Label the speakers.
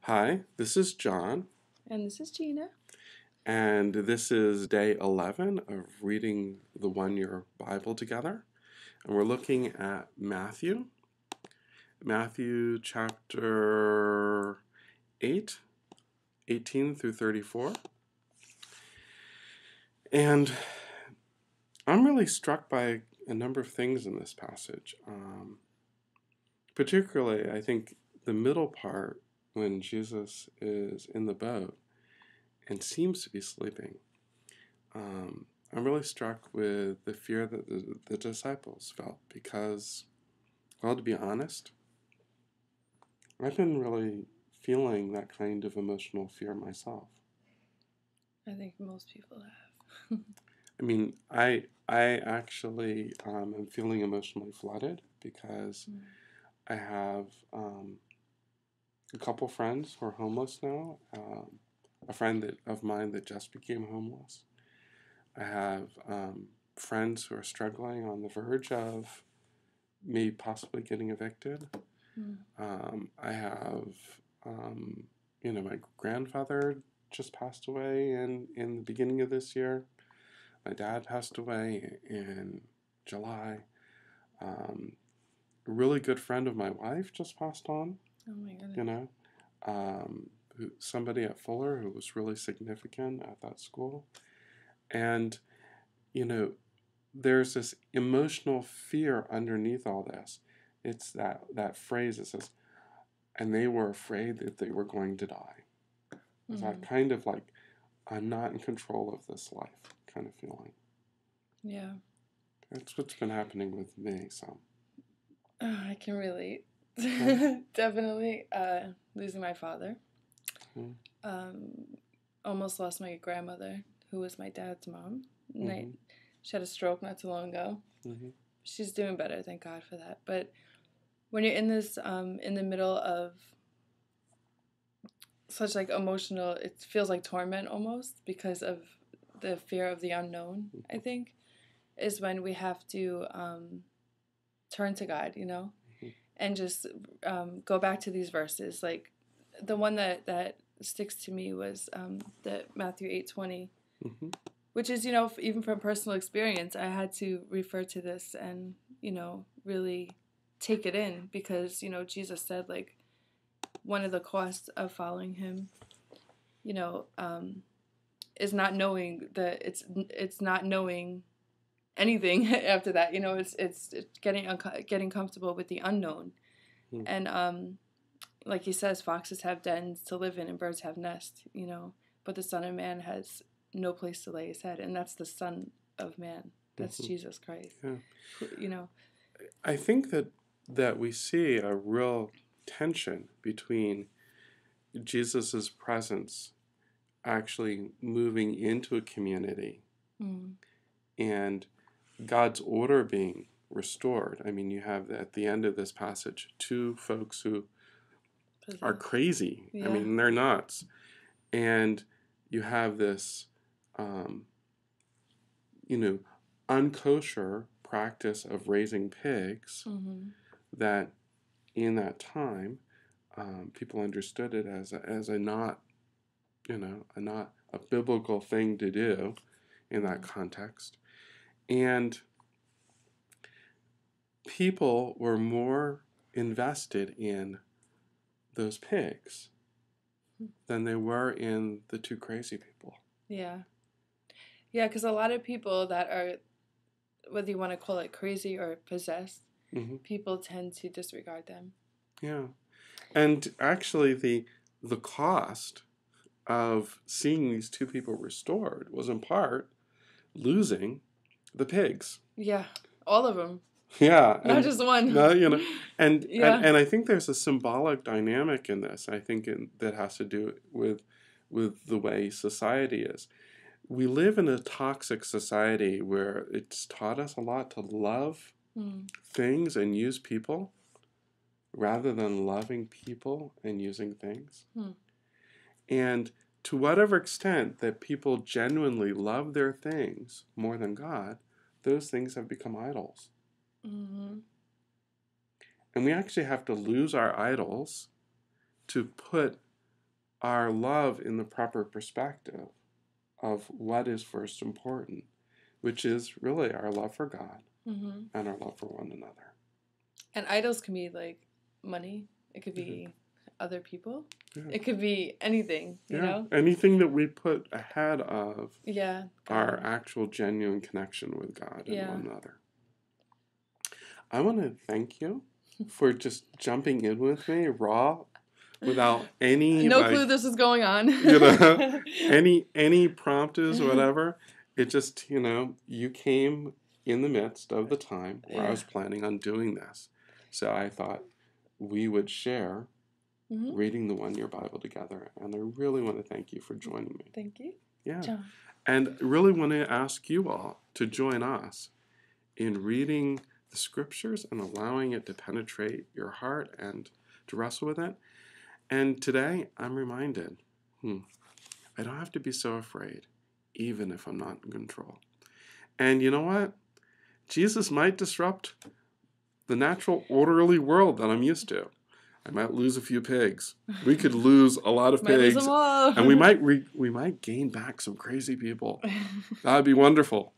Speaker 1: Hi, this is John,
Speaker 2: And this is Gena.
Speaker 1: and this is day 11 of reading the One Year Bible together. And we're looking at Matthew chapter 8, 18 through 34. And I'm really struck by a number of things in this passage. Particularly, I think the middle part when Jesus is in the boat and seems to be sleeping. I'm really struck with the fear that the disciples felt because, well, to be honest, I've been really feeling that kind of emotional fear myself.
Speaker 2: I think most people have.
Speaker 1: I mean, I actually am feeling emotionally flooded because I have a couple friends who are homeless now, a friend of mine that just became homeless. I have friends who are struggling on the verge of me possibly getting evicted. I have, my grandfather just passed away in the beginning of this year. My dad passed away in July. A really good friend of my wife just passed on.
Speaker 2: Oh my goodness.
Speaker 1: Somebody at Fuller who was really significant at that school. And, there's this emotional fear underneath all this. It's that phrase that says, and they were afraid that they were going to die. It's that kind of like, I'm not in control of this life kind of feeling.
Speaker 2: Yeah.
Speaker 1: That's what's been happening with me, so.
Speaker 2: I can relate. Definitely. Losing my father. Almost lost my grandmother, who was my dad's mom. She had a stroke not too long ago. She's doing better, thank God for that. But when you're in this, in the middle of such like emotional, it feels like torment almost because of the fear of the unknown, I think, is when we have to turn to God, and just go back to these verses. Like the one that sticks to me was the Matthew 8:20, which is, even from personal experience, I had to refer to this and, really take it in because, Jesus said, like, one of the costs of following him, is not knowing that it's not knowing anything after that. It's getting comfortable with the unknown. And like he says, foxes have dens to live in and birds have nests, but the Son of Man has no place to lay his head, and that's the Son of Man. That's Jesus Christ.
Speaker 1: Yeah. I think that we see a real tension between Jesus's presence actually moving into a community and God's order being restored. I mean, you have at the end of this passage two folks who are crazy. Yeah. I mean, they're nuts. And you have this, unkosher practice of raising pigs that in that time, people understood it as a not, a biblical thing to do in that context. And people were more invested in those pigs than they were in the two crazy people.
Speaker 2: Yeah. Yeah, because a lot of people that are, whether you want to call it crazy or possessed, people tend to disregard them.
Speaker 1: Yeah. And actually the cost of seeing these two people restored was in part losing the pigs.
Speaker 2: Yeah, all of them.
Speaker 1: Yeah,
Speaker 2: not just one.
Speaker 1: No, and I think there's a symbolic dynamic in this. I think that has to do with the way society is. We live in a toxic society where it's taught us a lot to love things and use people rather than loving people and using things. And to whatever extent that people genuinely love their things more than God, those things have become idols. And we actually have to lose our idols to put our love in the proper perspective of what is first important, which is really our love for God and our love for one another.
Speaker 2: And idols can be like money. It could be other people. Yeah. It could be anything, you know?
Speaker 1: Anything that we put ahead of our
Speaker 2: God.
Speaker 1: actual genuine connection with God and one another. I want to thank you for just jumping in with me raw, without any
Speaker 2: clue this is going on.
Speaker 1: any prompters or whatever. It just, you came in the midst of the time where I was planning on doing this. So I thought we would share reading the 1 Year Bible together. And I really want to thank you for joining me.
Speaker 2: Thank you.
Speaker 1: Yeah.
Speaker 2: John.
Speaker 1: And really want to ask you all to join us in reading the scriptures and allowing it to penetrate your heart and to wrestle with it. And today I'm reminded, I don't have to be so afraid, even if I'm not in control. And you know what? Jesus might disrupt the natural, orderly world that I'm used to. I might lose a few pigs. We could lose a lot of pigs, and we might gain back some crazy people. That would be wonderful.